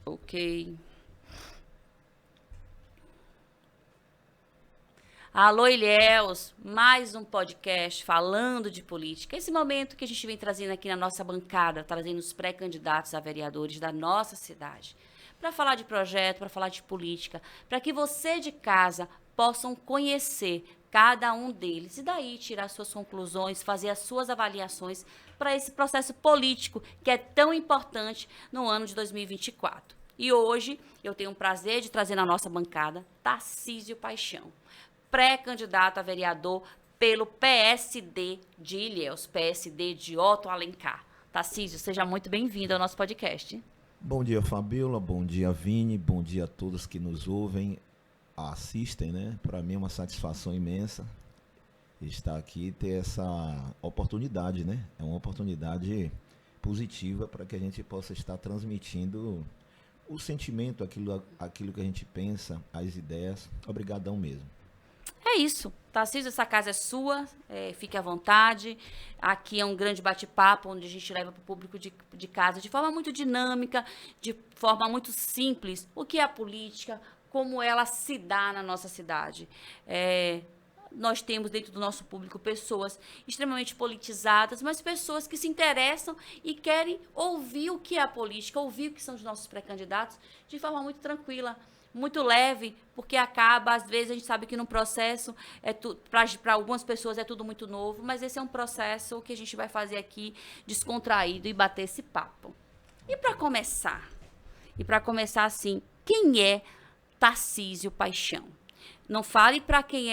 Ok. Alô, Ilhéus, mais um podcast falando de política. Esse momento que a gente vem trazendo aqui na nossa bancada, trazendo os pré-candidatos a vereadores da nossa cidade, para falar de projeto, para falar de política, para que você de casa possam conhecer cada um deles e daí tirar suas conclusões, fazer as suas avaliações para esse processo político que é tão importante no ano de 2024. E hoje eu tenho o prazer de trazer na nossa bancada Tarcísio Paixão, pré-candidato a vereador pelo PSD de Ilhéus, PSD de Otto Alencar. Tarcísio, seja muito bem-vindo ao nosso podcast. Bom dia, Fabiola. Bom dia, Vini. Bom dia a todos que nos ouvem, assistem, né? Para mim é uma satisfação imensa estar aqui e ter essa oportunidade, né? É uma oportunidade positiva para que a gente possa estar transmitindo o sentimento, aquilo que a gente pensa, as ideias. Obrigadão mesmo. É isso. Tarcísio, essa casa é sua, fique à vontade. Aqui é um grande bate-papo, onde a gente leva para o público de casa de forma muito dinâmica, de forma muito simples, o que é a política, como ela se dá na nossa cidade. Nós temos dentro do nosso público pessoas extremamente politizadas, mas pessoas que se interessam e querem ouvir o que é a política, ouvir o que são os nossos pré-candidatos de forma muito tranquila, muito leve, porque acaba, às vezes, a gente sabe que no processo, para algumas pessoas é tudo muito novo, mas esse é um processo que a gente vai fazer aqui descontraído e bater esse papo. E para começar assim, quem é Tarcísio Paixão? Não fale para quem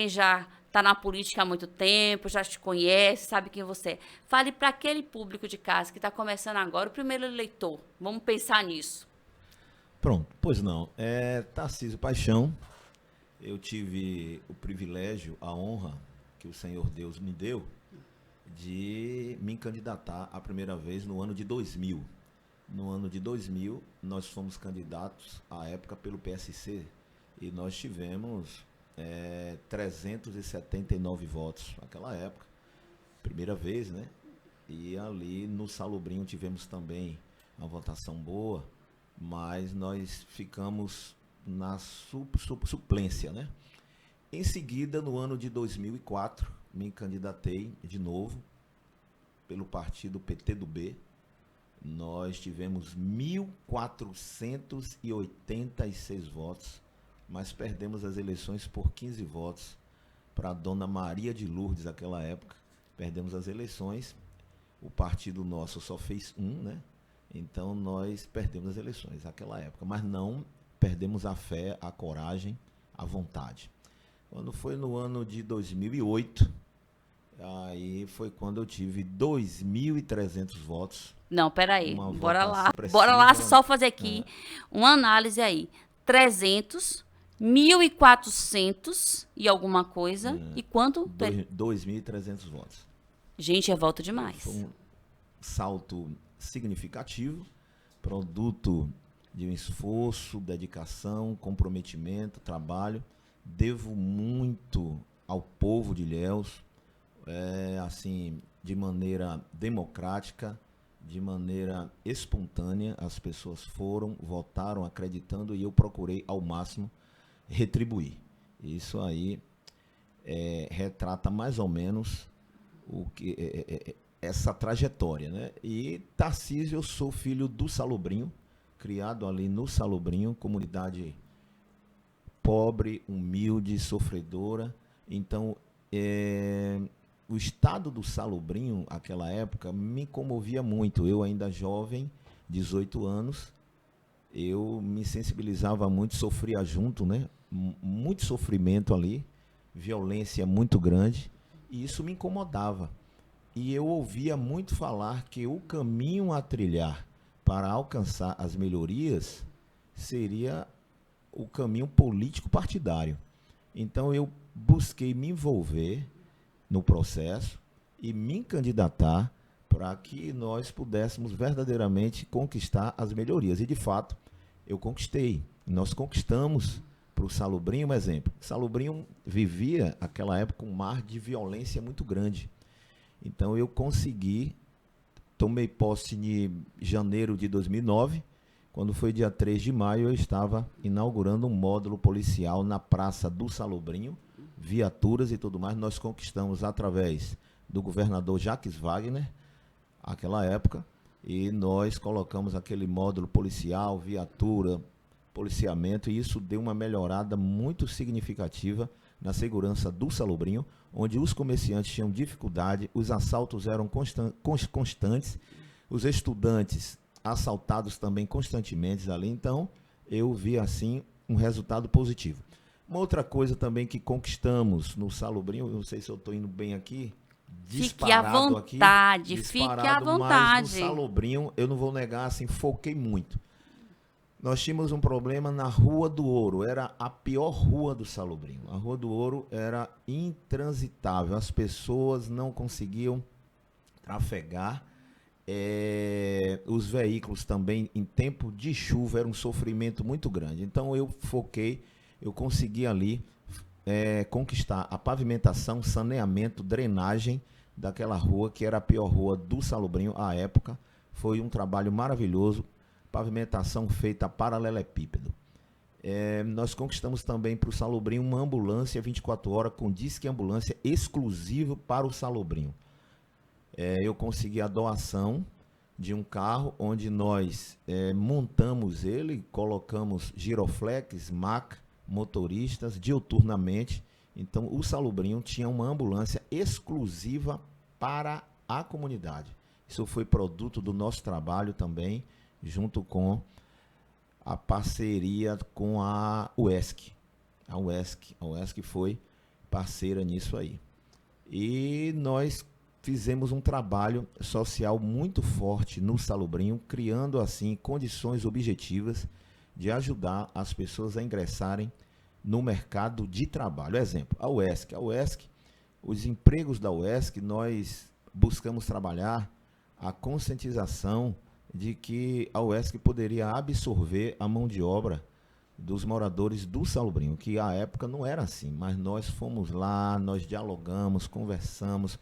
já está na política há muito tempo, já te conhece, sabe quem você é. Fale para aquele público de casa que está começando agora, o primeiro eleitor. Vamos pensar nisso. Pronto, pois não. Tarcísio Paixão. Eu tive o privilégio, a honra que o Senhor Deus me deu de me candidatar a primeira vez no ano de 2000. No ano de 2000, nós fomos candidatos, à época, pelo PSC, e nós tivemos 379 votos naquela época, primeira vez, né? E ali no Salobrinho tivemos também uma votação boa, mas nós ficamos na suplência, né? Em seguida, no ano de 2004, me candidatei de novo pelo partido PT do B. Nós tivemos 1.486 votos, mas perdemos as eleições por 15 votos para a dona Maria de Lourdes naquela época. Perdemos as eleições, o partido nosso só fez né? Então nós perdemos as eleições naquela época, mas não perdemos a fé, a coragem, a vontade. Quando foi no ano de 2008, aí foi quando eu tive 2.300 votos. Não, peraí, Uma bora votação lá. Bora lá expressiva. só fazer aqui uma análise aí. 300, 1.400 e alguma coisa. E quanto? 2.300 votos. Gente, é voto demais. Foi um salto significativo, produto de um esforço, dedicação, comprometimento, trabalho. Devo muito ao povo de Ilhéus, assim, de maneira democrática, de maneira espontânea. As pessoas foram, votaram, acreditando, e eu procurei ao máximo retribuir. Isso aí retrata mais ou menos o que essa trajetória, né? E Tarcísio, eu sou filho do Salobrinho, criado ali no Salobrinho, comunidade pobre, humilde, sofredora. Então, o estado do Salobrinho, naquela época, me comovia muito. Eu ainda jovem, 18 anos, eu me sensibilizava muito, sofria junto, né? Muito sofrimento ali, violência muito grande, e isso me incomodava. E eu ouvia muito falar que o caminho a trilhar para alcançar as melhorias seria o caminho político partidário. Então eu busquei me envolver no processo e me candidatar para que nós pudéssemos verdadeiramente conquistar as melhorias. E de fato, eu conquistei. Nós conquistamos para o Salobrinho um exemplo. Salobrinho vivia, naquela época, um mar de violência muito grande. Então eu consegui, tomei posse em janeiro de 2009, Quando foi dia 3 de maio, eu estava inaugurando um módulo policial na Praça do Salobrinho, viaturas e tudo mais. Nós conquistamos através do governador Jacques Wagner, aquela época, e nós colocamos aquele módulo policial, viatura, policiamento, e isso deu uma melhorada muito significativa na segurança do Salobrinho, onde os comerciantes tinham dificuldade, os assaltos eram constantes, os estudantes assaltados também constantemente ali. Então eu vi assim um resultado positivo. Uma outra coisa também que conquistamos no Salobrinho, não sei se eu estou indo bem aqui, fique à vontade, fique à vontade. Mas no Salobrinho, eu não vou negar, assim, foquei muito. Nós tínhamos um problema na Rua do Ouro, era a pior rua do Salobrinho. A Rua do Ouro era intransitável, as pessoas não conseguiam trafegar. Os veículos também, em tempo de chuva, era um sofrimento muito grande. Então eu foquei, eu consegui ali conquistar a pavimentação, saneamento, drenagem daquela rua, que era a pior rua do Salobrinho à época. Foi um trabalho maravilhoso, pavimentação feita paralelepípedo. Nós conquistamos também para o Salobrinho uma ambulância 24 horas com disque ambulância exclusivo para o Salobrinho. Eu consegui a doação de um carro onde nós montamos ele, colocamos giroflex, maca, motoristas diuturnamente. Então o Salobrinho tinha uma ambulância exclusiva para a comunidade. Isso foi produto do nosso trabalho também, junto com a parceria com a UESC. A UESC foi parceira nisso aí. E nós fizemos um trabalho social muito forte no Salobrinho, criando assim condições objetivas de ajudar as pessoas a ingressarem no mercado de trabalho. Exemplo, a UESC, os empregos da UESC, nós buscamos trabalhar a conscientização de que a UESC poderia absorver a mão de obra dos moradores do Salobrinho, que à época não era assim, mas nós fomos lá, nós dialogamos, conversamos,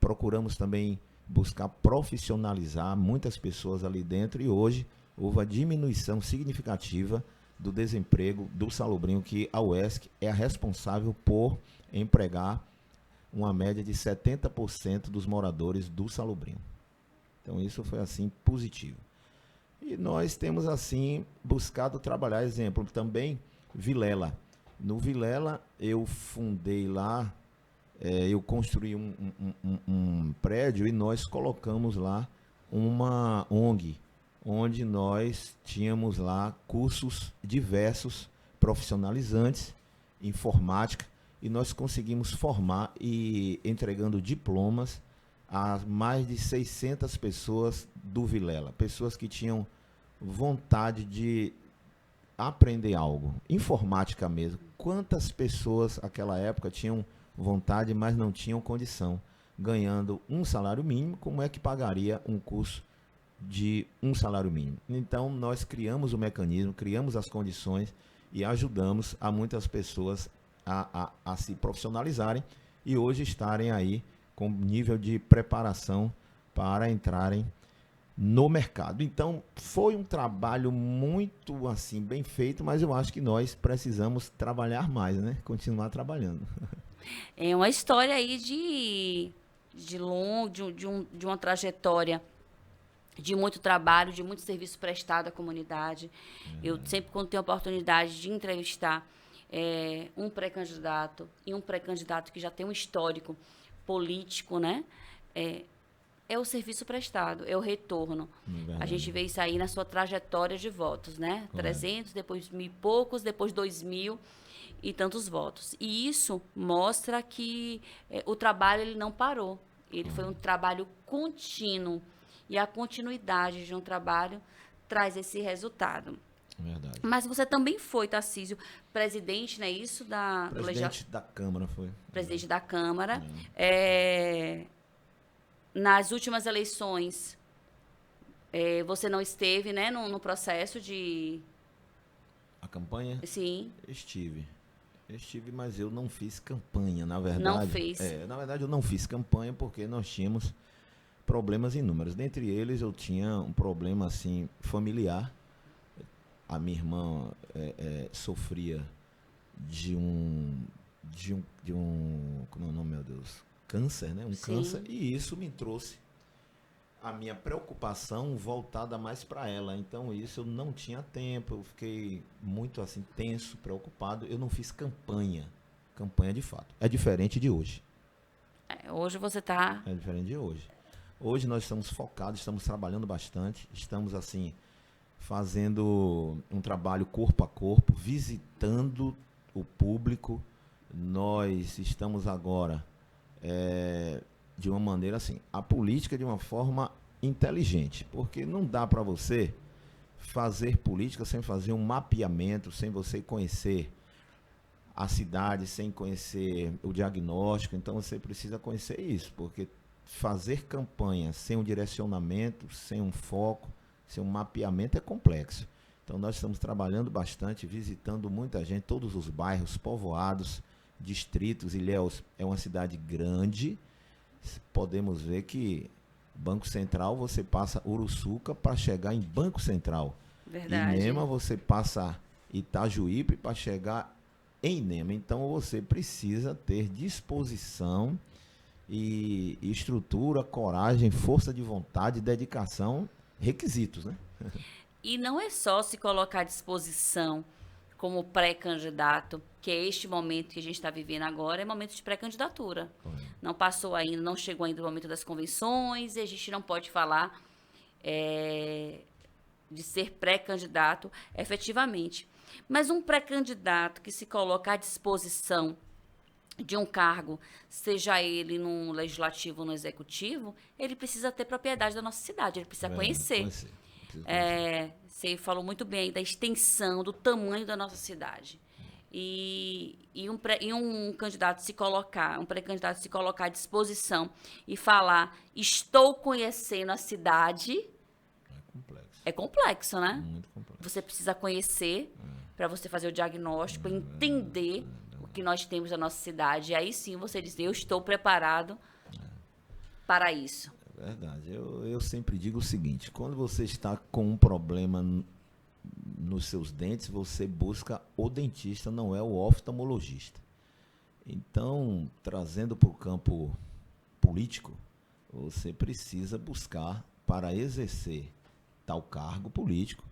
procuramos também buscar profissionalizar muitas pessoas ali dentro, e hoje houve a diminuição significativa do desemprego do Salobrinho, que a UESC é a responsável por empregar uma média de 70% dos moradores do Salobrinho. Então isso foi assim positivo. E nós temos assim buscado trabalhar, exemplo, também Vilela. No Vilela eu fundei lá, eu construí um prédio e nós colocamos lá uma ONG, onde nós tínhamos lá cursos diversos, profissionalizantes, informática, e nós conseguimos formar e entregando diplomas a mais de 600 pessoas do Vilela, pessoas que tinham vontade de aprender algo, informática mesmo. Quantas pessoas naquela época tinham vontade, mas não tinham condição, ganhando um salário mínimo, como é que pagaria um curso de um salário mínimo? Então nós criamos o mecanismo, criamos as condições e ajudamos a muitas pessoas a se profissionalizarem e hoje estarem aí com nível de preparação para entrarem no mercado. Então foi um trabalho muito assim bem feito, mas eu acho que nós precisamos trabalhar mais, né? Continuar trabalhando. É uma história aí de uma trajetória de muito trabalho, de muito serviço prestado à comunidade. Eu sempre, quando tenho a oportunidade de entrevistar um pré-candidato e um pré-candidato que já tem um histórico político, né? É o serviço prestado, é o retorno. A gente vê isso aí na sua trajetória de votos, né? Correto. 300, depois 1.000 e poucos, depois 2.000 e tantos votos. E isso mostra que o trabalho ele não parou. Ele foi um trabalho contínuo. E a continuidade de um trabalho traz esse resultado. Verdade. Mas você também foi, Tarcísio, presidente, não é isso? Presidente da Câmara foi. Presidente da Câmara. Nas últimas eleições, você não esteve, né, no processo de... A campanha? Sim. Estive, mas eu não fiz campanha, na verdade. Não fez. Na verdade, eu não fiz campanha porque nós tínhamos problemas inúmeros. Dentre eles, eu tinha um problema assim familiar, a minha irmã sofria de um, como é o nome, meu Deus? Câncer, né? Um Sim. câncer. E isso me trouxe a minha preocupação voltada mais para ela. Então, isso eu não tinha tempo. Eu fiquei muito assim, tenso, preocupado. Eu não fiz campanha de fato. É diferente de hoje. Hoje você está... É diferente de hoje. Hoje nós estamos focados, estamos trabalhando bastante, estamos assim, fazendo um trabalho corpo a corpo, visitando o público. Nós estamos agora de uma maneira assim, a política de uma forma inteligente, porque não dá para você fazer política sem fazer um mapeamento, sem você conhecer a cidade, sem conhecer o diagnóstico. Então você precisa conhecer isso, porque fazer campanha sem um direcionamento, sem um foco, sem um mapeamento é complexo. Então nós estamos trabalhando bastante, visitando muita gente, todos os bairros, povoados, distritos. Ilhéus é uma cidade grande. Podemos ver que Banco Central, você passa Uruçuca para chegar em Banco Central. Verdade. Inema, você passa Itajuípe para chegar em Inema. Então você precisa ter disposição e estrutura, coragem, força de vontade, dedicação, requisitos, né? E não é só se colocar à disposição como pré-candidato, que é este momento que a gente está vivendo agora, é momento de pré-candidatura. Não passou ainda, não chegou ainda o momento das convenções, e a gente não pode falar de ser pré-candidato efetivamente. Mas um pré-candidato que se coloca à disposição de um cargo, seja ele no legislativo ou no executivo, ele precisa ter propriedade da nossa cidade, ele precisa conhecer. Você falou muito bem aí da extensão, do tamanho da nossa cidade. E um candidato se colocar, um pré-candidato se colocar à disposição e falar, estou conhecendo a cidade, é complexo, né? Muito complexo. Você precisa conhecer para você fazer o diagnóstico, entender o que nós temos na nossa cidade. E aí sim você diz, eu estou preparado para isso. Verdade. Eu sempre digo o seguinte, quando você está com um problema nos seus dentes, você busca o dentista, não é o oftalmologista. Então, trazendo para o campo político, você precisa buscar, para exercer tal cargo político,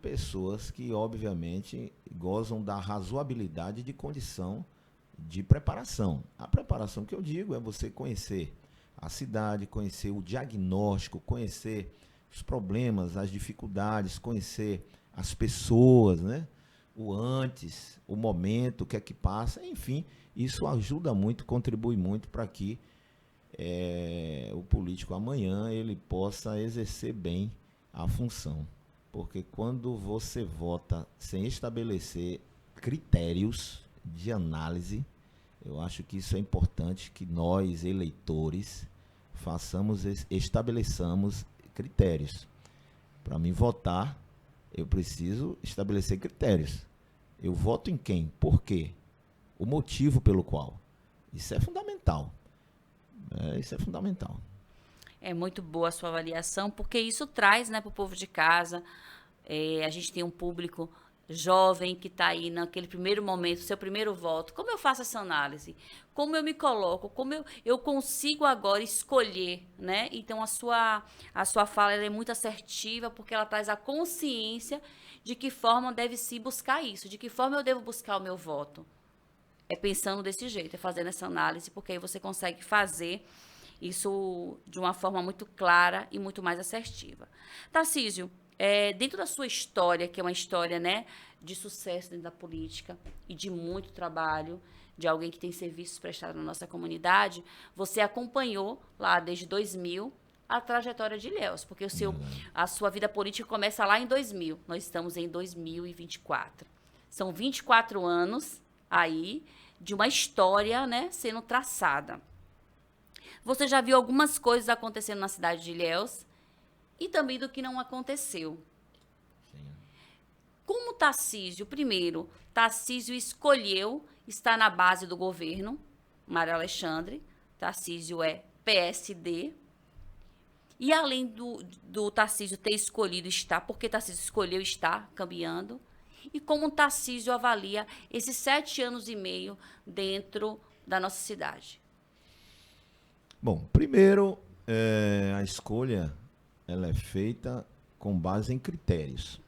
pessoas que, obviamente, gozam da razoabilidade de condição de preparação. A preparação que eu digo é você conhecer a cidade, conhecer o diagnóstico, conhecer os problemas, as dificuldades, conhecer as pessoas, né? O antes, o momento, o que é que passa, enfim, isso ajuda muito, contribui muito para que o político amanhã ele possa exercer bem a função. Porque quando você vota sem estabelecer critérios de análise, eu acho que isso é importante, que nós, eleitores, estabeleçamos critérios. Para mim votar, eu preciso estabelecer critérios. Eu voto em quem? Por quê? O motivo pelo qual. Isso é fundamental. Isso é fundamental. É muito boa a sua avaliação, porque isso traz, né, para o povo de casa. A gente tem um público jovem que está aí naquele primeiro momento, seu primeiro voto. Como eu faço essa análise? Como eu me coloco? Como eu consigo agora escolher, né? Então, a sua fala ela é muito assertiva, porque ela traz a consciência de que forma deve-se buscar isso, de que forma eu devo buscar o meu voto. É pensando desse jeito, é fazendo essa análise, porque aí você consegue fazer isso de uma forma muito clara e muito mais assertiva. Tarcísio, dentro da sua história, que é uma história, né, de sucesso dentro da política e de muito trabalho, de alguém que tem serviços prestados na nossa comunidade, você acompanhou lá desde 2000 a trajetória de Ilhéus, porque a sua vida política começa lá em 2000. Nós estamos em 2024. São 24 anos aí de uma história, né, sendo traçada. Você já viu algumas coisas acontecendo na cidade de Ilhéus e também do que não aconteceu. Sim. Como Tarcísio escolheu estar na base do governo, Mário Alexandre, Tarcísio é PSD, E além do Tarcísio ter escolhido estar, porque Tarcísio escolheu estar caminhando, e como o Tarcísio avalia esses 7 anos e meio dentro da nossa cidade? Bom, primeiro, a escolha ela é feita com base em critérios.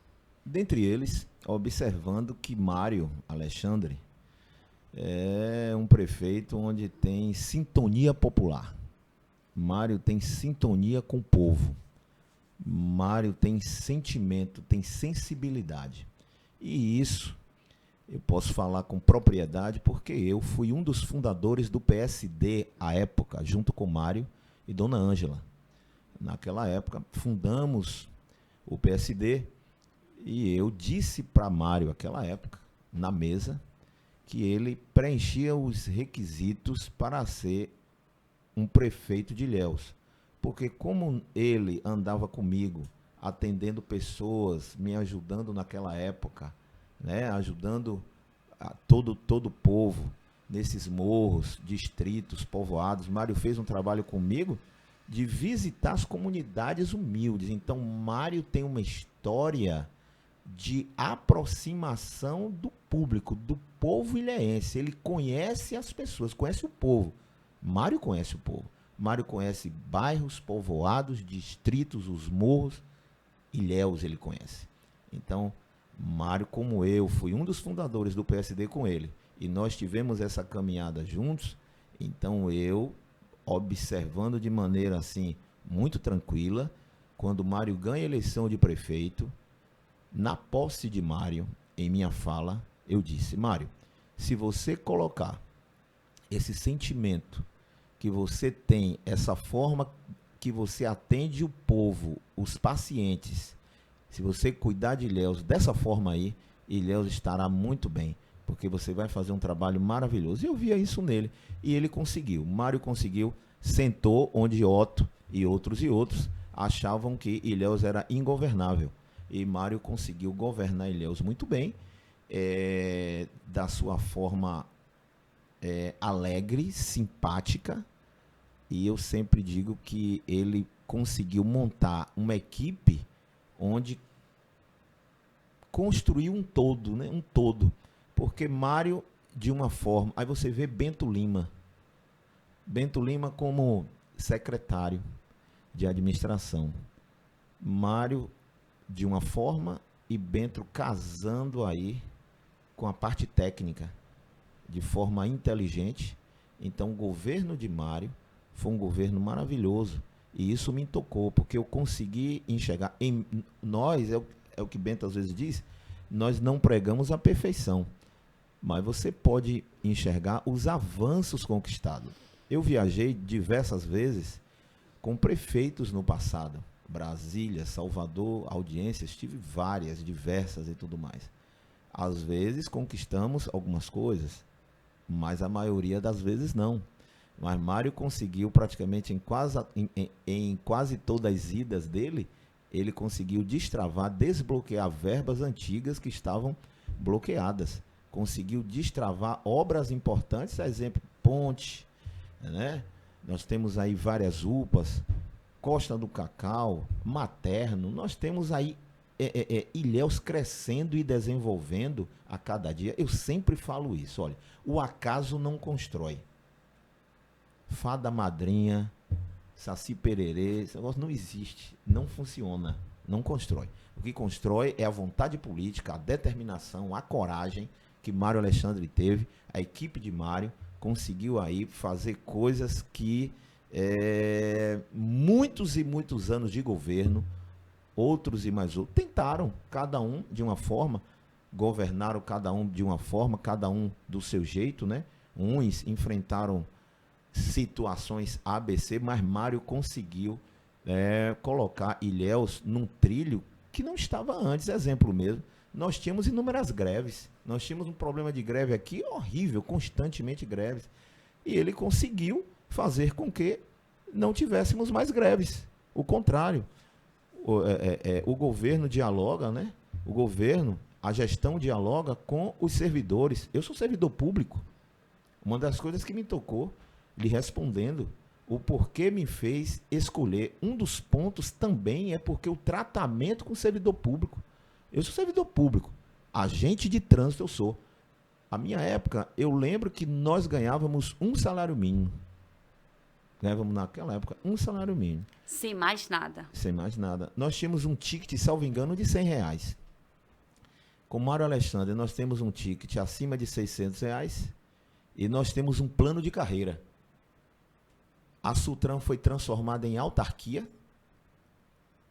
Dentre eles, observando que Mário Alexandre é um prefeito onde tem sintonia popular. Mário tem sintonia com o povo. Mário tem sentimento, tem sensibilidade. E isso eu posso falar com propriedade porque eu fui um dos fundadores do PSD à época, junto com Mário e Dona Ângela. Naquela época, fundamos o PSD e eu disse para Mário, naquela época, na mesa, que ele preenchia os requisitos para ser um prefeito de Ilhéus. Porque como ele andava comigo, atendendo pessoas, me ajudando naquela época, né, ajudando todo o povo nesses morros, distritos, povoados. Mário fez um trabalho comigo de visitar as comunidades humildes. Então, Mário tem uma história de aproximação do público, do povo ilhéense. Ele conhece as pessoas, conhece o povo. Mário conhece o povo. Mário conhece bairros, povoados, distritos, os morros. Ilhéus ele conhece. Então, Mário, como eu, fui um dos fundadores do PSD com ele, e nós tivemos essa caminhada juntos, então eu, observando de maneira assim, muito tranquila, quando Mário ganha a eleição de prefeito, na posse de Mário, em minha fala, eu disse: Mário, se você colocar esse sentimento que você tem, essa forma que você atende o povo, os pacientes, se você cuidar de Ilhéus dessa forma aí, Ilhéus estará muito bem, porque você vai fazer um trabalho maravilhoso. E eu via isso nele, e ele conseguiu. Mário conseguiu, sentou onde Otto e outros achavam que Ilhéus era ingovernável. E Mário conseguiu governar Ilhéus muito bem, da sua forma alegre, simpática, e eu sempre digo que ele conseguiu montar uma equipe onde construiu um todo, né? Um todo. Porque Mário, de uma forma... Aí você vê Bento Lima. Bento Lima como secretário de administração. Mário, de uma forma, e Bento casando aí com a parte técnica, de forma inteligente. Então, o governo de Mário foi um governo maravilhoso. E isso me tocou, porque eu consegui enxergar. Em nós, é o que Bento às vezes diz, nós não pregamos a perfeição, mas você pode enxergar os avanços conquistados. Eu viajei diversas vezes com prefeitos no passado. Brasília, Salvador, audiências, tive várias, diversas e tudo mais. Às vezes conquistamos algumas coisas, mas a maioria das vezes não. Mas Mário conseguiu praticamente em quase todas as idas dele, ele conseguiu destravar, desbloquear verbas antigas que estavam bloqueadas. Conseguiu destravar obras importantes, exemplo, ponte, né? Nós temos aí várias UPAs, Costa do Cacau, Materno, nós temos aí Ilhéus crescendo e desenvolvendo a cada dia. Eu sempre falo isso, olha, o acaso não constrói. Fada madrinha, Saci Pererê, esse negócio não existe, não funciona, não constrói. O que constrói é a vontade política, a determinação, a coragem que Mário Alexandre teve, a equipe de Mário conseguiu aí fazer coisas que muitos e muitos anos de governo, outros e mais outros, tentaram, cada um de uma forma, governaram cada um de uma forma, cada um do seu jeito, né? Uns enfrentaram situações ABC, mas Mário conseguiu colocar Ilhéus num trilho que não estava antes. Exemplo mesmo, nós tínhamos inúmeras greves, nós tínhamos um problema de greve aqui horrível, constantemente greves, e ele conseguiu fazer com que não tivéssemos mais greves. O contrário, o governo dialoga, né? O governo, a gestão dialoga com os servidores. Eu sou servidor público. Uma das coisas que me tocou, lhe respondendo, O porquê me fez escolher. Um dos pontos também é porque o tratamento com o servidor público. Eu sou servidor público. Agente de trânsito eu sou. A minha época, eu lembro que nós ganhávamos um salário mínimo. Ganhávamos naquela época um salário mínimo. Sem mais nada. Sem mais nada. Nós tínhamos um ticket, salvo engano, de R$100. Com Mário Alexandre, nós temos um ticket acima de R$600 e nós temos um plano de carreira. A Sutran foi transformada em autarquia,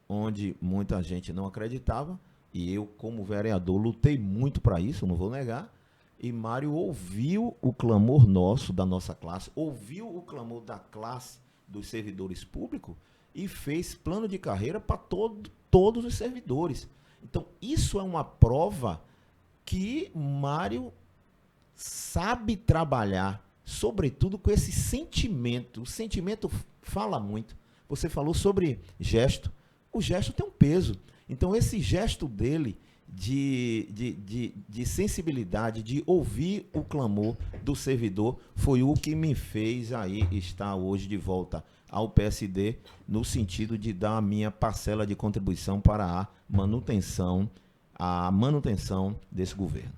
onde muita gente não acreditava, e eu, como vereador, lutei muito para isso, não vou negar, e Mário ouviu o clamor nosso, da nossa classe, ouviu o clamor da classe dos servidores públicos e fez plano de carreira para todos os servidores. Então, isso é uma prova que Mário sabe trabalhar, sobretudo com esse sentimento. O sentimento fala muito. Você falou sobre gesto. O gesto tem um peso. Então, esse gesto dele de sensibilidade, de ouvir o clamor do servidor, foi o que me fez aí estar hoje de volta ao PSD, no sentido de dar a minha parcela de contribuição para a manutenção desse governo.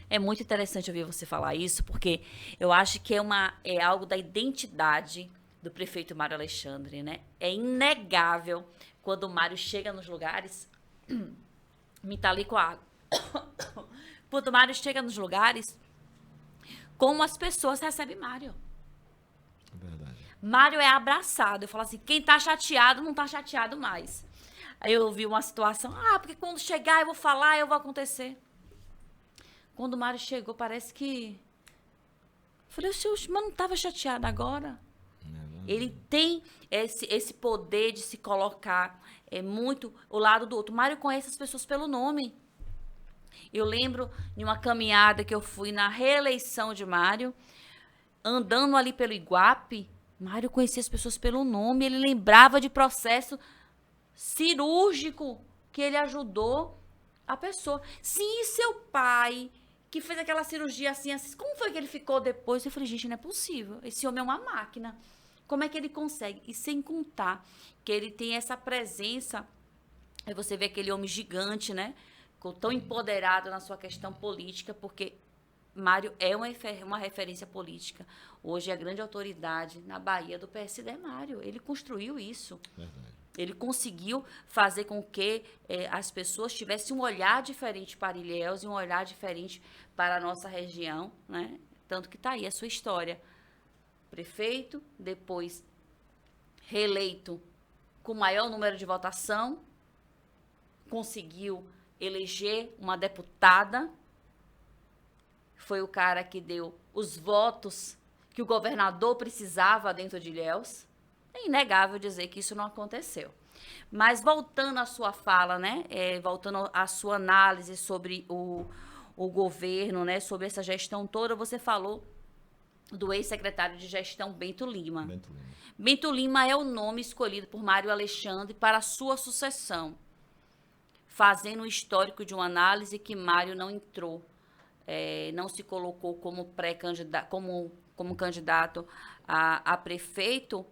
É muito interessante ouvir você falar isso, porque eu acho que é algo da identidade do prefeito Mário Alexandre, né? É inegável quando o Mário chega nos lugares, me talei com a água. Quando o Mário chega nos lugares, como as pessoas recebem Mário. Verdade. Mário é abraçado. Eu falo assim, quem tá chateado não tá chateado mais. Aí eu vi uma situação, porque quando chegar eu vou falar, eu vou acontecer. Quando o Mário chegou, parece que... Eu falei, mas não estava chateado agora? Ele tem esse poder de se colocar muito o lado do outro. O Mário conhece as pessoas pelo nome. Eu lembro de uma caminhada que eu fui na reeleição de Mário, andando ali pelo Iguape, Mário conhecia as pessoas pelo nome, ele lembrava de processo cirúrgico que ele ajudou a pessoa. Sim, seu pai, que fez aquela cirurgia assim, como foi que ele ficou depois? Eu falei, gente, não é possível. Esse homem é uma máquina. Como é que ele consegue? E sem contar que ele tem essa presença, aí você vê aquele homem gigante, né? Tão empoderado na sua questão política, porque Mário é uma referência política. Hoje a grande autoridade na Bahia do PSD é Mário. Ele construiu isso. Verdade. Ele conseguiu fazer com que as pessoas tivessem um olhar diferente para Ilhéus e um olhar diferente para a nossa região, né? Tanto que está aí a sua história. Prefeito, depois reeleito com maior número de votação, conseguiu eleger uma deputada, foi o cara que deu os votos que o governador precisava dentro de Ilhéus. É inegável dizer que isso não aconteceu. Mas voltando à sua fala, né? Voltando à sua análise sobre o governo, né? Sobre essa gestão toda, você falou do ex-secretário de gestão Bento Lima. Bento Lima é o nome escolhido por Mário Alexandre para a sua sucessão, fazendo um histórico de uma análise que Mário não entrou, não se colocou como pré-candidato, como candidato a prefeito,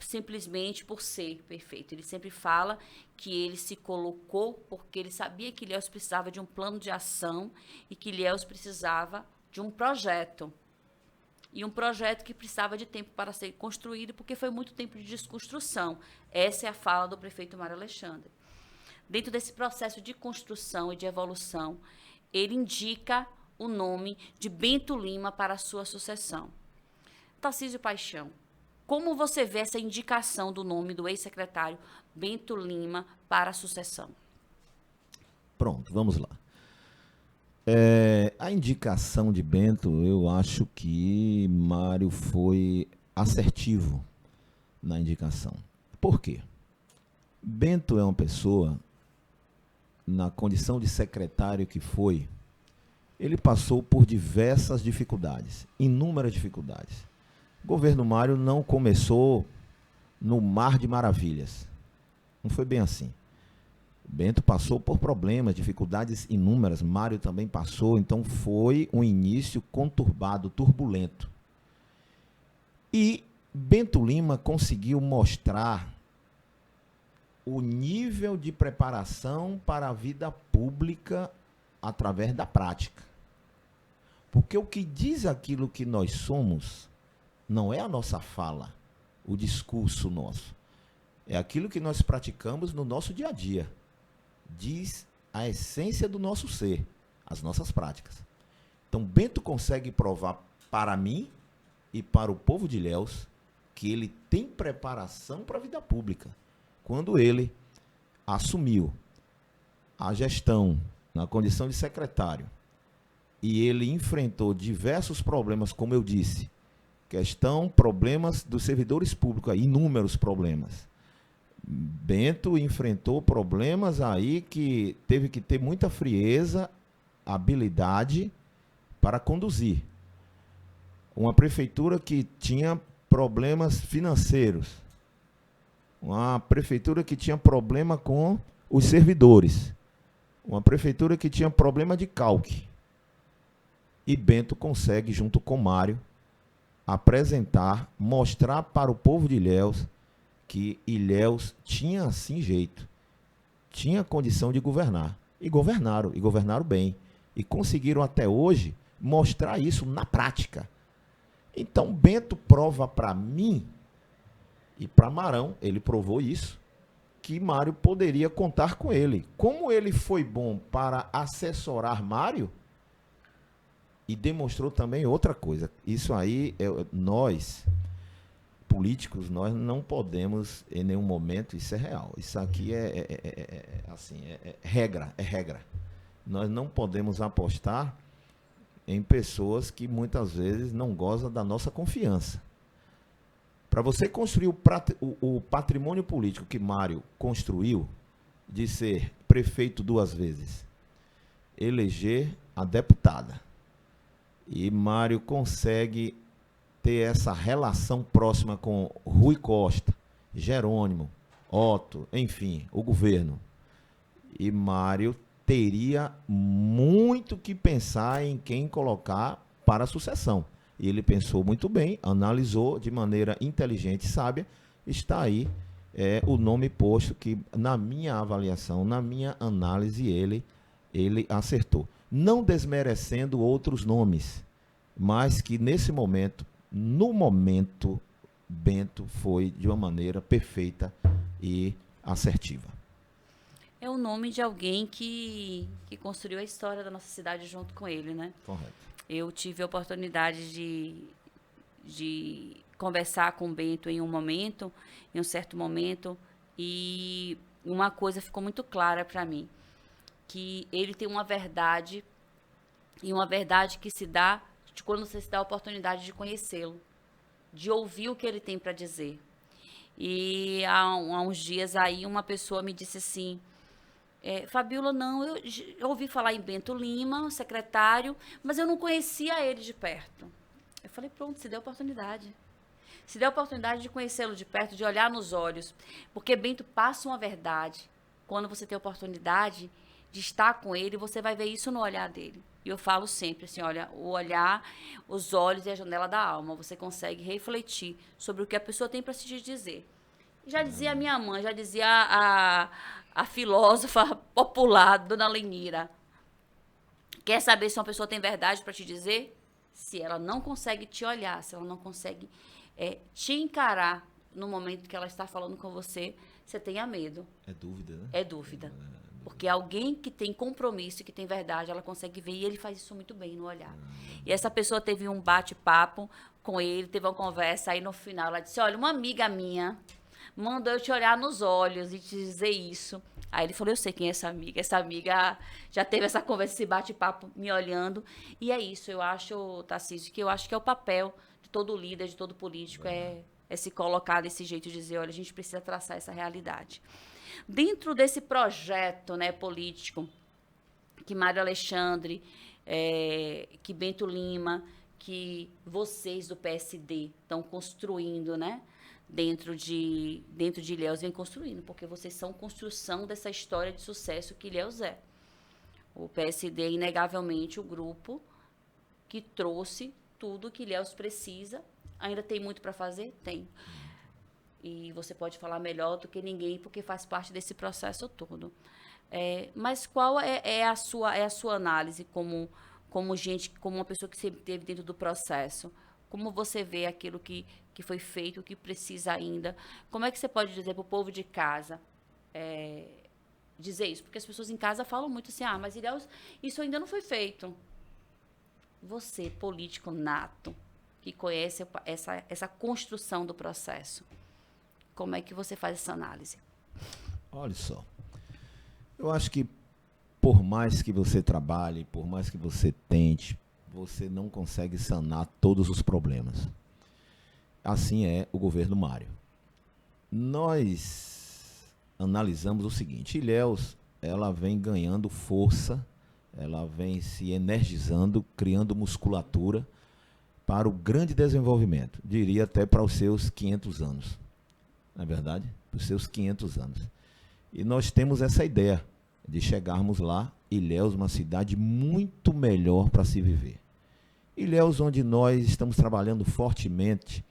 simplesmente por ser prefeito. Ele sempre fala que ele se colocou porque ele sabia que Ilhéus precisava de um plano de ação e que Ilhéus precisava de um projeto. E um projeto que precisava de tempo para ser construído, porque foi muito tempo de desconstrução. Essa é a fala do prefeito Mário Alexandre. Dentro desse processo de construção e de evolução, ele indica o nome de Bento Lima para a sua sucessão. Tarcísio Paixão, como você vê essa indicação do nome do ex-secretário Bento Lima para a sucessão? Pronto, vamos lá. A indicação de Bento, eu acho que Mário foi assertivo na indicação. Por quê? Bento é uma pessoa, na condição de secretário que foi, ele passou por diversas dificuldades, inúmeras dificuldades. O governo Mário não começou no mar de maravilhas. Não foi bem assim. Bento passou por problemas, dificuldades inúmeras. Mário também passou, então foi um início conturbado, turbulento. E Bento Lima conseguiu mostrar o nível de preparação para a vida pública através da prática. Porque o que diz aquilo que nós somos não é a nossa fala, o discurso nosso. É aquilo que nós praticamos no nosso dia a dia. Diz a essência do nosso ser, as nossas práticas. Então, Bento consegue provar para mim e para o povo de Ilhéus que ele tem preparação para a vida pública. Quando ele assumiu a gestão na condição de secretário e ele enfrentou diversos problemas, como eu disse, problemas dos servidores públicos, inúmeros problemas. Bento enfrentou problemas aí que teve que ter muita frieza, habilidade para conduzir. Uma prefeitura que tinha problemas financeiros, uma prefeitura que tinha problema com os servidores, uma prefeitura que tinha problema de calque. E Bento consegue, junto com Mário, apresentar, mostrar para o povo de Ilhéus que Ilhéus tinha assim jeito, tinha condição de governar. E governaram bem. E conseguiram até hoje mostrar isso na prática. Então Bento prova para mim e para Marão, ele provou isso, que Mário poderia contar com ele. Como ele foi bom para assessorar Mário, e demonstrou também outra coisa. Isso aí, nós, políticos, nós não podemos, em nenhum momento, isso é real. Isso aqui é regra. Nós não podemos apostar em pessoas que muitas vezes não gozam da nossa confiança. Para você construir o patrimônio político que Mário construiu, de ser prefeito 2 vezes, eleger a deputada, e Mário consegue ter essa relação próxima com Rui Costa, Jerônimo, Otto, enfim, o governo. E Mário teria muito que pensar em quem colocar para a sucessão. E ele pensou muito bem, analisou de maneira inteligente e sábia. Está aí o nome posto que, na minha avaliação, na minha análise, ele acertou. Não desmerecendo outros nomes, mas que nesse momento, Bento foi de uma maneira perfeita e assertiva. É o nome de alguém que construiu a história da nossa cidade junto com ele, né? Correto. Eu tive a oportunidade de conversar com o Bento em um certo momento, e uma coisa ficou muito clara para mim, que ele tem uma verdade, e uma verdade que se dá de quando você se dá a oportunidade de conhecê-lo, de ouvir o que ele tem para dizer. E há uns dias aí uma pessoa me disse assim, Fabíola, não, eu ouvi falar em Bento Lima, secretário, mas eu não conhecia ele de perto. Eu falei, pronto, se deu a oportunidade. Se deu a oportunidade de conhecê-lo de perto, de olhar nos olhos, porque Bento passa uma verdade. Quando você tem a oportunidade de estar com ele, você vai ver isso no olhar dele. E eu falo sempre assim, olha, o olhar, os olhos é a janela da alma. Você consegue refletir sobre o que a pessoa tem para te dizer. Já dizia a minha mãe, já dizia a filósofa popular, Dona Lenira. Quer saber se uma pessoa tem verdade para te dizer? Se ela não consegue te olhar, se ela não consegue te encarar no momento que ela está falando com você, você tenha medo. É dúvida, né? É dúvida. Porque alguém que tem compromisso e que tem verdade, ela consegue ver, e ele faz isso muito bem no olhar. E essa pessoa teve um bate-papo com ele, teve uma conversa, aí no final ela disse, olha, uma amiga minha mandou eu te olhar nos olhos e te dizer isso. Aí ele falou, eu sei quem é essa amiga já teve essa conversa, esse bate-papo me olhando. E é isso, eu acho, Tarcísio, que eu acho que é o papel de todo líder, de todo político, é se colocar desse jeito de dizer, olha, a gente precisa traçar essa realidade. Dentro desse projeto, né, político, que Mário Alexandre, que Bento Lima, que vocês do PSD estão construindo, né, dentro de Ilhéus, vem construindo, porque vocês são construção dessa história de sucesso que Ilhéus é. O PSD é inegavelmente o grupo que trouxe tudo que Ilhéus precisa Ainda tem muito para fazer? Tem. E você pode falar melhor do que ninguém, porque faz parte desse processo todo. Mas qual é a sua análise como uma pessoa que sempre esteve dentro do processo? Como você vê aquilo que foi feito, o que precisa ainda? Como é que você pode dizer para o povo de casa, dizer isso? Porque as pessoas em casa falam muito assim, mas Ilhéus, isso ainda não foi feito. Você, político nato, que conhece essa construção do processo, como é que você faz essa análise? Olha só, eu acho que por mais que você trabalhe, por mais que você tente, você não consegue sanar todos os problemas. Assim é o governo Mário. Nós analisamos o seguinte: Ilhéus, ela vem ganhando força, ela vem se energizando, criando musculatura para o grande desenvolvimento, diria até para os seus 500 anos. Não é verdade? Para os seus 500 anos. E nós temos essa ideia de chegarmos lá, Ilhéus, uma cidade muito melhor para se viver. Ilhéus, onde nós estamos trabalhando fortemente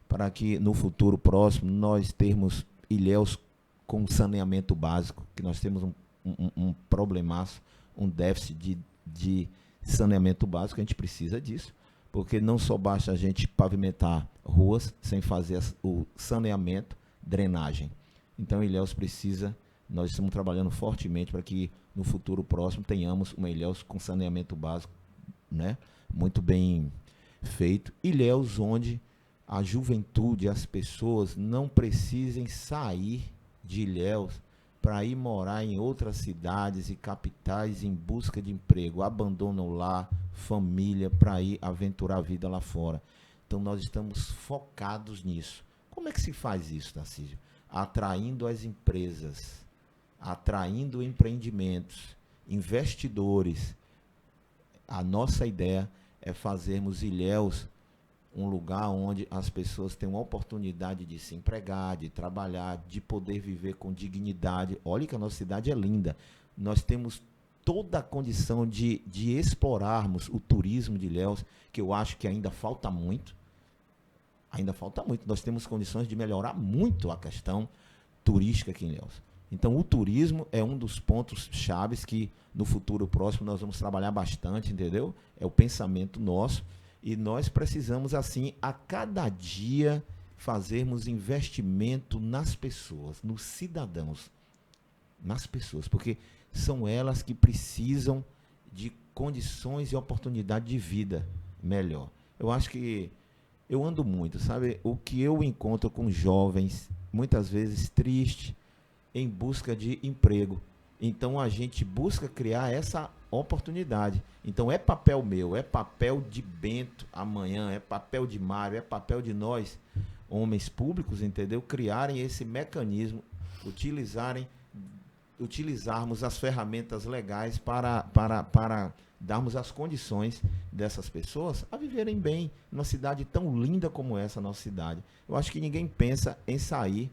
para que no futuro próximo nós termos Ilhéus com saneamento básico, que nós temos um problemaço, um déficit de saneamento básico, a gente precisa disso, porque não só basta a gente pavimentar ruas sem fazer o saneamento, drenagem. Então Ilhéus precisa, nós estamos trabalhando fortemente para que no futuro próximo tenhamos uma Ilhéus com saneamento básico, né, muito bem feito. Ilhéus onde a juventude, as pessoas não precisem sair de Ilhéus para ir morar em outras cidades e capitais em busca de emprego, abandonam lá família para ir aventurar a vida lá fora. Então nós estamos focados nisso. Como é que se faz isso, Tarcísio? Atraindo as empresas, atraindo empreendimentos, investidores. A nossa ideia é fazermos Ilhéus um lugar onde as pessoas têm uma oportunidade de se empregar, de trabalhar, de poder viver com dignidade. Olha que a nossa cidade é linda. Nós temos toda a condição de explorarmos o turismo de Ilhéus, que eu acho que ainda falta muito. Ainda falta muito. Nós temos condições de melhorar muito a questão turística aqui em Ilhéus. Então, o turismo é um dos pontos chaves que no futuro próximo nós vamos trabalhar bastante, entendeu? É o pensamento nosso. E nós precisamos, assim, a cada dia fazermos investimento nas pessoas, nos cidadãos, nas pessoas, porque são elas que precisam de condições e oportunidade de vida melhor. Eu acho que eu ando muito, sabe? O que eu encontro com jovens, muitas vezes tristes, em busca de emprego. Então a gente busca criar essa oportunidade. Então é papel meu, é papel de Bento amanhã, é papel de Mário, é papel de nós, homens públicos, entendeu? Criarem esse mecanismo, utilizarmos as ferramentas legais para darmos as condições dessas pessoas a viverem bem numa cidade tão linda como essa nossa cidade. Eu acho que ninguém pensa em sair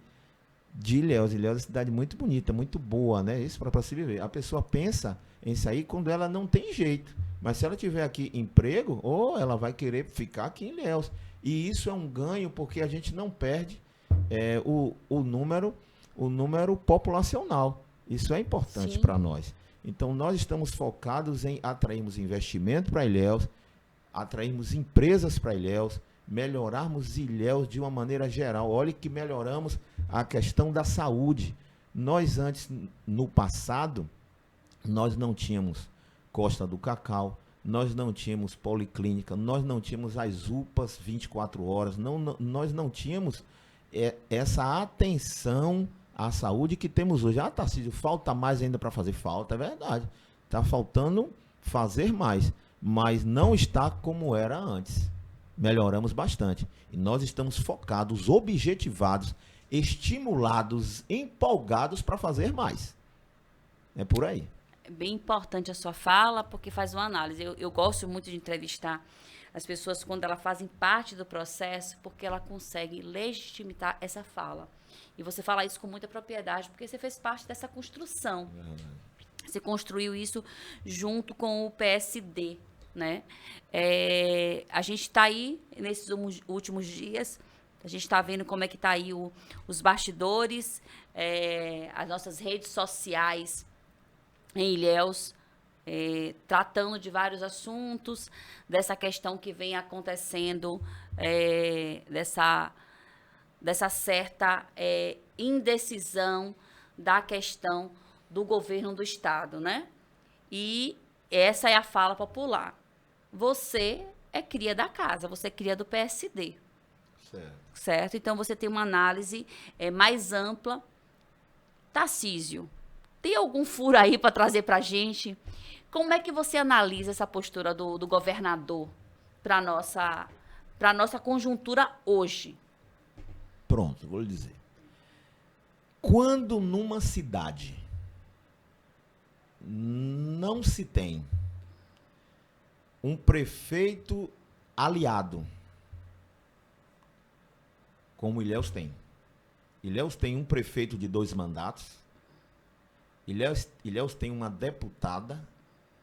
de Ilhéus. Ilhéus é uma cidade muito bonita, muito boa, né? Isso para se viver. A pessoa pensa em sair quando ela não tem jeito. Mas se ela tiver aqui emprego, ou ela vai querer ficar aqui em Ilhéus. E isso é um ganho porque a gente não perde o número populacional. Isso é importante para nós. Então nós estamos focados em atrairmos investimento para Ilhéus, atrairmos empresas para Ilhéus, melhorarmos Ilhéus de uma maneira geral. Olha que melhoramos a questão da saúde. Nós antes, no passado, nós não tínhamos Costa do Cacau, nós não tínhamos policlínica, nós não tínhamos as UPAs 24 horas, nós não tínhamos essa atenção à saúde que temos hoje. Tarcísio, falta mais ainda para fazer? Falta, é verdade. Está faltando fazer mais, mas não está como era antes. Melhoramos bastante. E nós estamos focados, objetivados, estimulados, empolgados para fazer mais. É por aí. É bem importante a sua fala, porque faz uma análise. Eu gosto muito de entrevistar as pessoas quando elas fazem parte do processo, porque ela consegue legitimar essa fala. E você fala isso com muita propriedade, porque você fez parte dessa construção. Você construiu isso junto com o PSD. né? A gente está aí, nesses últimos dias, a gente está vendo como é que está aí os bastidores, as nossas redes sociais em Ilhéus, tratando de vários assuntos, dessa questão que vem acontecendo, dessa certa indecisão da questão do governo do Estado, né? E essa é a fala popular. Você é cria da casa, você é cria do PSD. Certo? Então, você tem uma análise mais ampla. Tarcísio, tem algum furo aí para trazer para a gente? Como é que você analisa essa postura do governador para a nossa conjuntura hoje? Pronto, vou lhe dizer. Quando numa cidade não se tem um prefeito aliado, como Ilhéus tem. Ilhéus tem um prefeito de 2 mandatos. Ilhéus tem uma deputada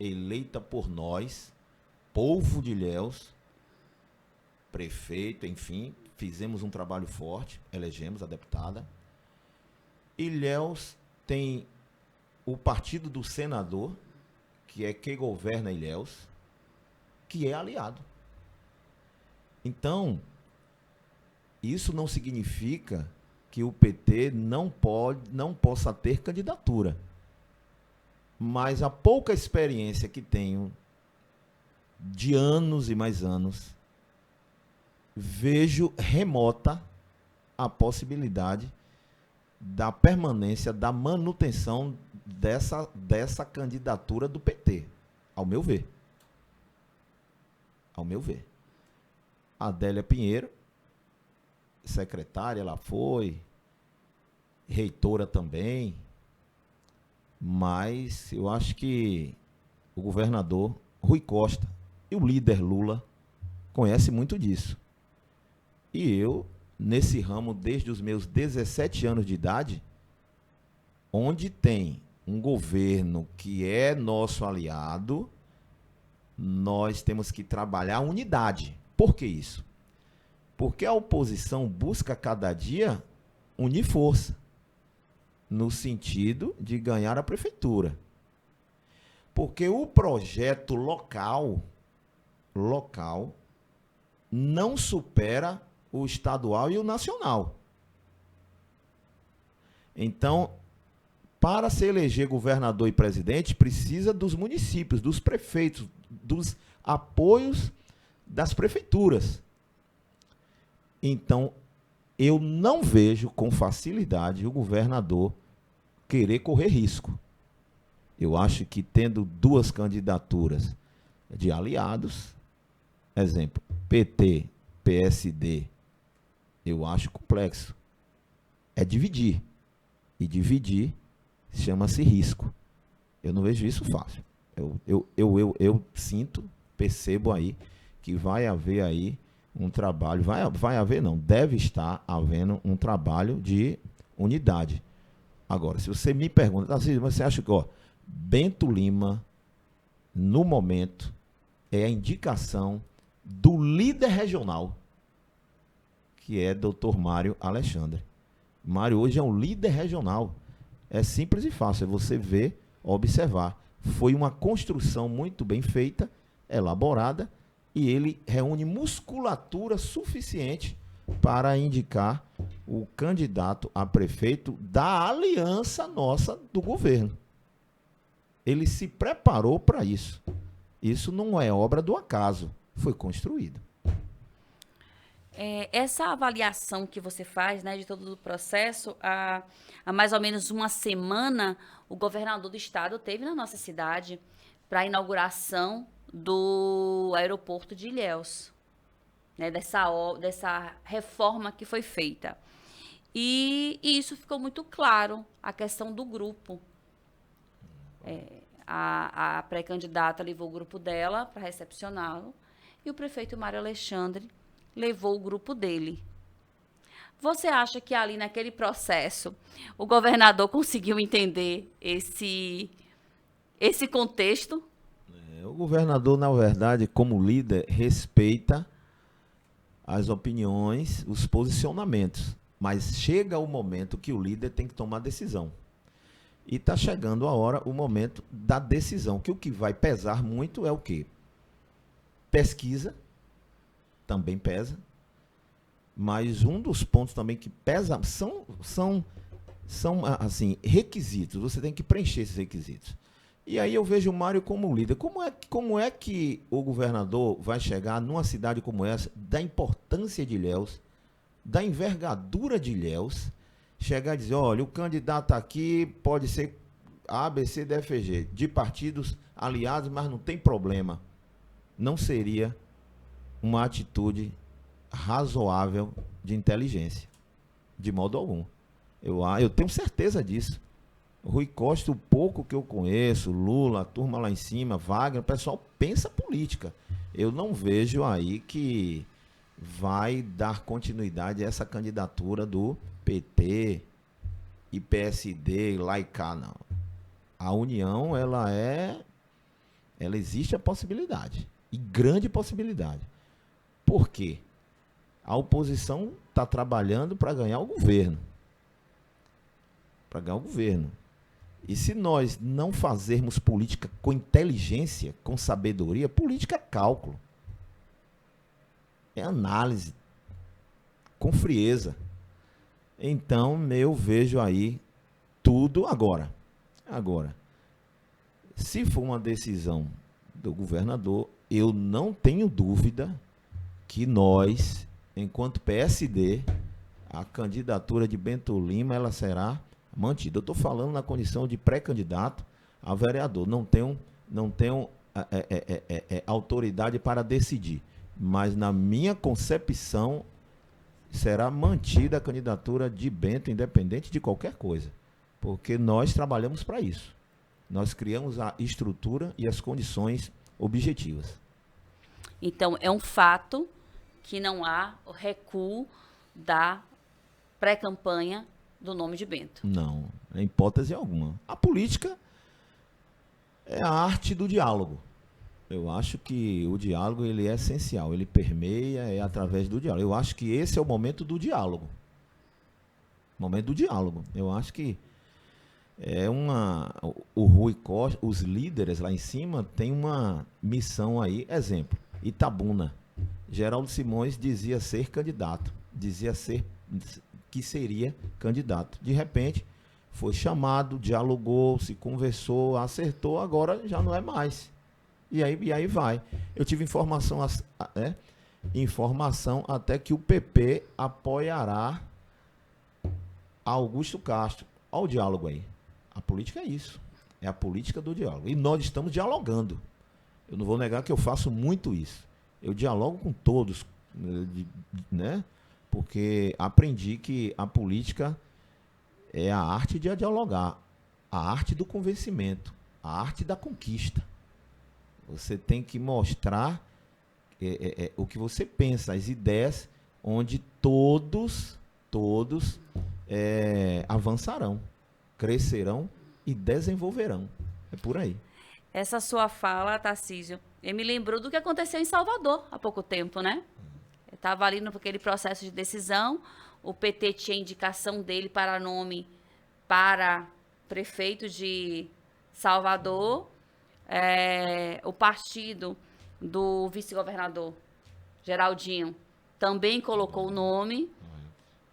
eleita por nós, povo de Ilhéus, prefeito, enfim, fizemos um trabalho forte, elegemos a deputada. Ilhéus tem o partido do senador, que é quem governa Ilhéus, que é aliado. Então, isso não significa que o PT não possa ter candidatura. Mas a pouca experiência que tenho, de anos e mais anos, vejo remota a possibilidade da permanência, da manutenção dessa candidatura do PT, ao meu ver. Ao meu ver. A Adélia Pinheiro, secretária, ela foi, reitora também, mas eu acho que o governador Rui Costa e o líder Lula conhecem muito disso. E eu, nesse ramo, desde os meus 17 anos de idade, onde tem um governo que é nosso aliado, nós temos que trabalhar a unidade. Por que isso? Porque a oposição busca cada dia unir força, no sentido de ganhar a prefeitura. Porque o projeto local não supera o estadual e o nacional. Então, para se eleger governador e presidente, precisa dos municípios, dos prefeitos, dos apoios das prefeituras. Então, eu não vejo com facilidade o governador querer correr risco. Eu acho que tendo 2 candidaturas de aliados, exemplo, PT, PSD, eu acho complexo. É dividir. E dividir chama-se risco. Eu não vejo isso fácil. Eu sinto, percebo aí, que vai haver aí um trabalho, vai haver não, deve estar havendo um trabalho de unidade. Agora, se você me pergunta, assim, você acha que, Bento Lima, no momento, é a indicação do líder regional, que é Dr. Mário Alexandre. Mário hoje é um líder regional. É simples e fácil, é você ver, observar. Foi uma construção muito bem feita, elaborada, e ele reúne musculatura suficiente para indicar o candidato a prefeito da aliança nossa do governo. Ele se preparou para isso. Isso não é obra do acaso, foi construído. Essa avaliação que você faz, né, de todo o processo, há mais ou menos uma semana, o governador do estado teve na nossa cidade para a inauguração do aeroporto de Ilhéus, né, dessa reforma que foi feita. E isso ficou muito claro, a questão do grupo. A pré-candidata levou o grupo dela para recepcioná-lo e o prefeito Mário Alexandre levou o grupo dele. Você acha que ali naquele processo o governador conseguiu entender esse contexto? O governador, na verdade, como líder, respeita as opiniões, os posicionamentos. Mas chega o momento que o líder tem que tomar decisão. E está chegando a hora, o momento da decisão. Que o que vai pesar muito é o quê? Pesquisa, também pesa. Mas um dos pontos também que pesa são assim, requisitos. Você tem que preencher esses requisitos. E aí eu vejo o Mário como líder. Como é que o governador vai chegar numa cidade como essa, da importância de Ilhéus, da envergadura de Ilhéus, chegar e dizer, olha, o candidato aqui pode ser A, B, C, D, F, G, de partidos aliados, mas não tem problema. Não seria uma atitude razoável de inteligência, de modo algum. Eu tenho certeza disso. Rui Costa, o pouco que eu conheço, Lula, a turma lá em cima, Wagner, o pessoal pensa política. Eu não vejo aí que vai dar continuidade a essa candidatura do PT e PSD, lá e cá, não. A união, ela existe a possibilidade, e grande possibilidade. Por quê? A oposição está trabalhando para ganhar o governo. Para ganhar o governo. E se nós não fazermos política com inteligência, com sabedoria, política é cálculo. É análise, com frieza. Então, eu vejo aí tudo agora. Agora, se for uma decisão do governador, eu não tenho dúvida que nós, enquanto PSD, a candidatura de Bento Lima, ela será mantida. Eu estou falando na condição de pré-candidato a vereador. Não tenho autoridade para decidir. Mas, na minha concepção, será mantida a candidatura de Bento, independente de qualquer coisa. Porque nós trabalhamos para isso. Nós criamos a estrutura e as condições objetivas. Então, é um fato que não há o recuo da pré-campanha do nome de Bento. Não, em hipótese alguma. A política é a arte do diálogo. Eu acho que o diálogo ele é essencial, ele permeia através do diálogo. Eu acho que esse é o momento do diálogo. Momento do diálogo. Eu acho que o Rui Costa, os líderes lá em cima têm uma missão aí, exemplo, Itabuna. Geraldo Simões dizia ser candidato, dizia ser que seria candidato. De repente, foi chamado, dialogou, se conversou, acertou, agora já não é mais. E aí vai. Eu tive informação até que o PP apoiará Augusto Castro. Olha o diálogo aí. A política é isso. É a política do diálogo. E nós estamos dialogando. Eu não vou negar que eu faço muito isso. Eu dialogo com todos, né? Porque aprendi que a política é a arte de dialogar, a arte do convencimento, a arte da conquista. Você tem que mostrar o que você pensa, as ideias, onde todos avançarão, crescerão e desenvolverão. É por aí. Essa sua fala, Tarcísio, me lembrou do que aconteceu em Salvador há pouco tempo, né? Eu estava ali naquele processo de decisão, o PT tinha indicação dele para nome para prefeito de Salvador, o partido do vice-governador Geraldinho também colocou o nome,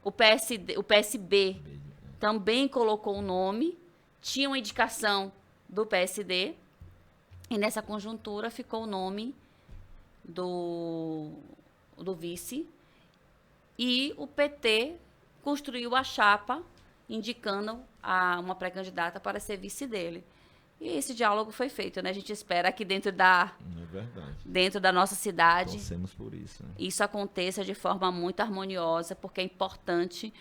o PSB também colocou o nome, tinha uma indicação do PSD, e nessa conjuntura ficou o nome do vice, e o PT construiu a chapa indicando uma pré-candidata para ser vice dele. E esse diálogo foi feito, né? A gente espera que dentro da nossa cidade, torcemos por isso, né? Isso aconteça de forma muito harmoniosa, porque é importante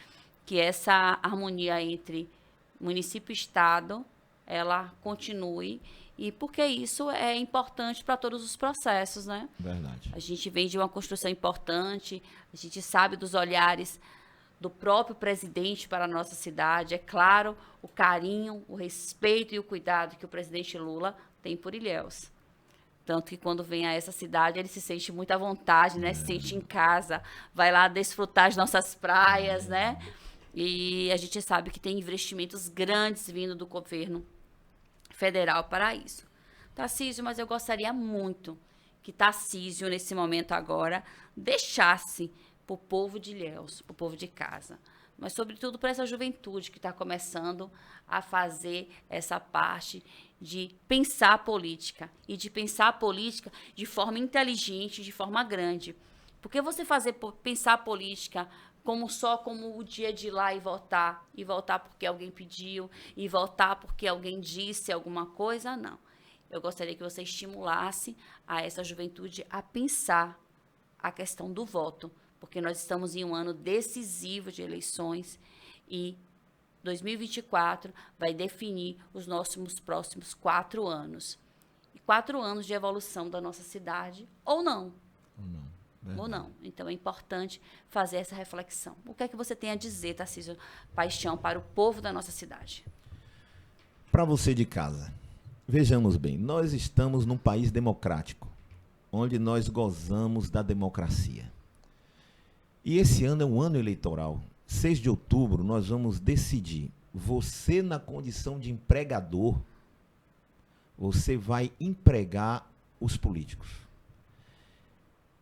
que essa harmonia entre município e estado, ela continue, e porque isso é importante para todos os processos, né? Verdade. A gente vem de uma construção importante, a gente sabe dos olhares do próprio presidente para a nossa cidade, é claro, o carinho, o respeito e o cuidado que o presidente Lula tem por Ilhéus. Tanto que quando vem a essa cidade, ele se sente muito à vontade, né? Se sente em casa, vai lá desfrutar as nossas praias, né? E a gente sabe que tem investimentos grandes vindo do governo federal para isso. Tarcísio, mas eu gostaria muito que Tarcísio, nesse momento agora, deixasse para o povo de Ilhéus, para o povo de casa, mas sobretudo para essa juventude que está começando a fazer essa parte de pensar a política, e de pensar a política de forma inteligente, de forma grande. Porque você pensar a política como o dia de ir lá e votar porque alguém pediu, e votar porque alguém disse alguma coisa, não. Eu gostaria que você estimulasse a essa juventude a pensar a questão do voto, porque nós estamos em um ano decisivo de eleições e 2024 vai definir os nossos próximos 4 anos. E 4 anos de evolução da nossa cidade, ou não. Ou não. Então, é importante fazer essa reflexão. O que é que você tem a dizer, Tarcísio Paixão, para o povo da nossa cidade? Para você de casa, vejamos bem, nós estamos num país democrático, onde nós gozamos da democracia. E esse ano é um ano eleitoral. 6 de outubro, nós vamos decidir. Você, na condição de empregador, você vai empregar os políticos.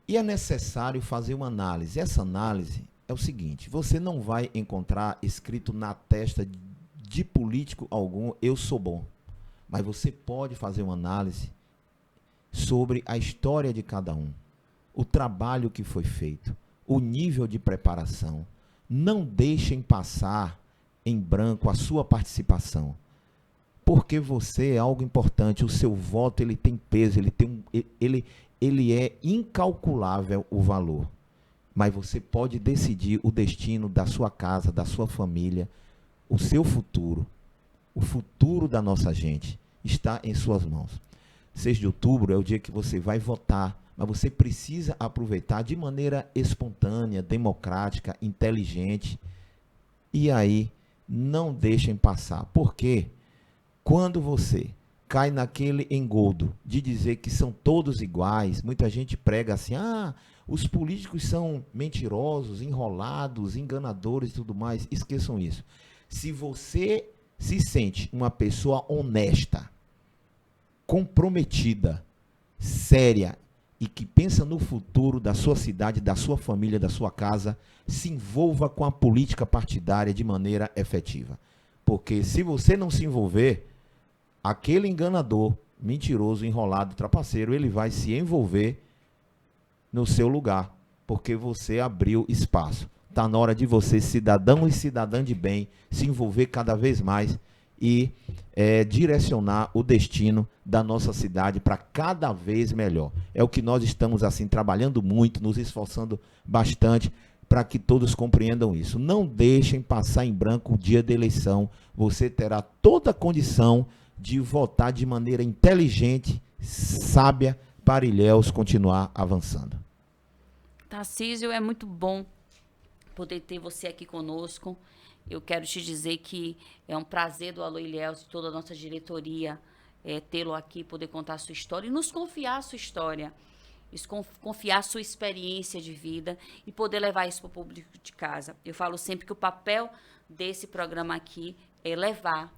E é necessário fazer uma análise. Essa análise é o seguinte: você não vai encontrar escrito na testa de político algum, eu sou bom. Mas você pode fazer uma análise sobre a história de cada um, o trabalho que foi feito, o nível de preparação. Não deixem passar em branco a sua participação, porque você é algo importante. O seu voto, ele tem peso, ele é incalculável o valor, mas você pode decidir o destino da sua casa, da sua família, o seu futuro. O futuro da nossa gente está em suas mãos. 6 de outubro é o dia que você vai votar, mas você precisa aproveitar de maneira espontânea, democrática, inteligente. E aí, não deixem passar. Porque quando você cai naquele engodo de dizer que são todos iguais, muita gente prega assim, os políticos são mentirosos, enrolados, enganadores e tudo mais. Esqueçam isso. Se você se sente uma pessoa honesta, comprometida, séria e que pensa no futuro da sua cidade, da sua família, da sua casa, se envolva com a política partidária de maneira efetiva. Porque se você não se envolver, aquele enganador, mentiroso, enrolado, trapaceiro, ele vai se envolver no seu lugar, porque você abriu espaço. Está na hora de você, cidadão e cidadã de bem, se envolver cada vez mais e direcionar o destino da nossa cidade para cada vez melhor. É o que nós estamos assim trabalhando muito, nos esforçando bastante para que todos compreendam isso. Não deixem passar em branco o dia da eleição. Você terá toda a condição de votar de maneira inteligente, sábia, para Ilhéus continuar avançando. Tarcísio, é muito bom poder ter você aqui conosco. Eu quero te dizer que é um prazer do Alô Ilhéus e toda a nossa diretoria tê-lo aqui, poder contar a sua história e nos confiar a sua história, confiar a sua experiência de vida e poder levar isso para o público de casa. Eu falo sempre que o papel desse programa aqui é levar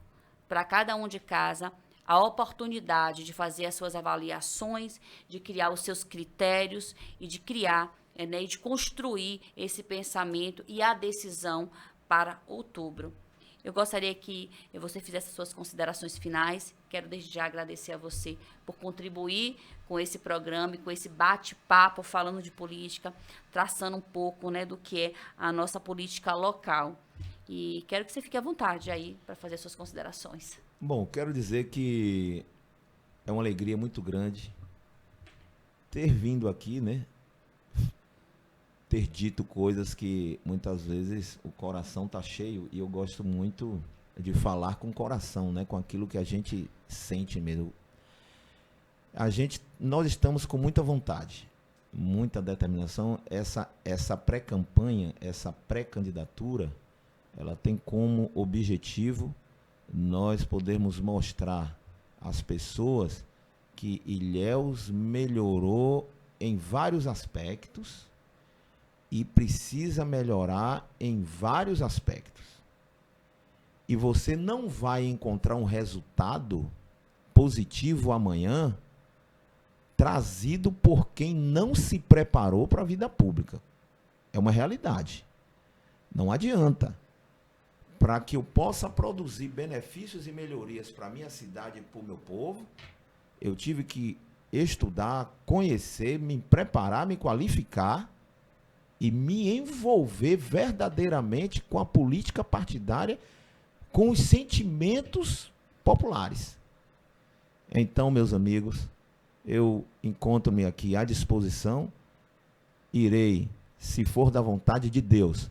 para cada um de casa a oportunidade de fazer as suas avaliações, de criar os seus critérios e de criar, e de construir esse pensamento e a decisão para outubro. Eu gostaria que você fizesse as suas considerações finais. Quero desde já agradecer a você por contribuir com esse programa e com esse bate-papo falando de política, traçando um pouco do que é a nossa política local. E quero que você fique à vontade aí para fazer as suas considerações. Bom, quero dizer que é uma alegria muito grande ter vindo aqui, ter dito coisas que muitas vezes o coração está cheio, e eu gosto muito de falar com o coração, com aquilo que a gente sente mesmo. Nós estamos com muita vontade, muita determinação. Essa pré-campanha, essa pré-candidatura, ela tem como objetivo nós podermos mostrar às pessoas que Ilhéus melhorou em vários aspectos e precisa melhorar em vários aspectos. E você não vai encontrar um resultado positivo amanhã trazido por quem não se preparou para a vida pública. É uma realidade. Não adianta. Para que eu possa produzir benefícios e melhorias para a minha cidade e para o meu povo, eu tive que estudar, conhecer, me preparar, me qualificar e me envolver verdadeiramente com a política partidária, com os sentimentos populares. Então, meus amigos, eu encontro-me aqui à disposição, irei, se for da vontade de Deus,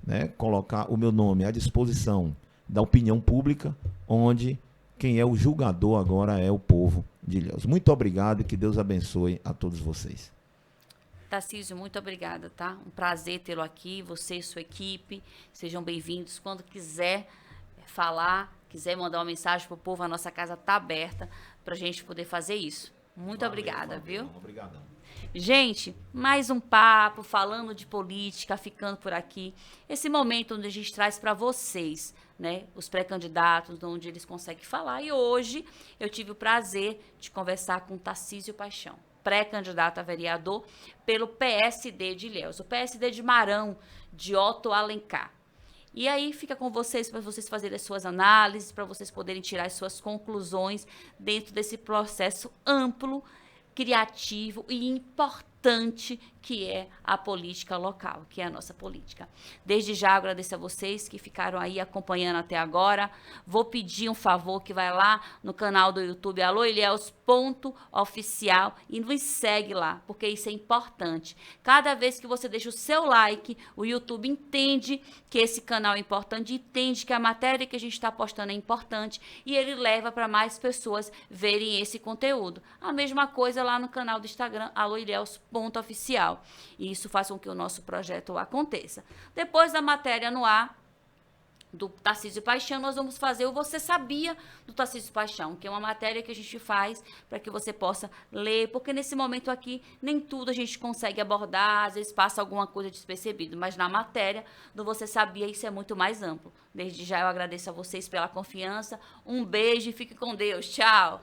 né, colocar o meu nome à disposição da opinião pública, onde quem é o julgador agora é o povo de Ilhéus. Muito obrigado e que Deus abençoe a todos vocês. Tarcísio, muito obrigada, tá? Um prazer tê-lo aqui, você e sua equipe. Sejam bem-vindos. Quando quiser falar, quiser mandar uma mensagem para o povo, a nossa casa está aberta para a gente poder fazer isso. Muito obrigada, viu? Obrigadão. Gente, mais um papo, falando de política, ficando por aqui. Esse momento onde a gente traz para vocês, né, os pré-candidatos, onde eles conseguem falar. E hoje eu tive o prazer de conversar com Tarcísio Paixão, pré-candidato a vereador pelo PSD de Ilhéus, o PSD de Marão, de Otto Alencar. E aí fica com vocês, para vocês fazerem as suas análises, para vocês poderem tirar as suas conclusões dentro desse processo amplo, criativo e importante que é a política local, que é a nossa política. Desde já agradeço a vocês que ficaram aí acompanhando até agora. Vou pedir um favor que vai lá no canal do YouTube aloilhéus.oficial e nos segue lá, porque isso é importante. Cada vez que você deixa o seu like, o YouTube entende que esse canal é importante, entende que a matéria que a gente está postando é importante e ele leva para mais pessoas verem esse conteúdo. A mesma coisa lá no canal do Instagram, aloilhéus.oficial. E isso faz com que o nosso projeto aconteça. Depois da matéria no ar do Tarcísio Paixão, nós vamos fazer o Você Sabia do Tarcísio Paixão, que é uma matéria que a gente faz para que você possa ler, porque nesse momento aqui nem tudo a gente consegue abordar, às vezes passa alguma coisa despercebido, mas na matéria do Você Sabia isso é muito mais amplo. Desde já eu agradeço a vocês pela confiança, um beijo e fique com Deus, tchau!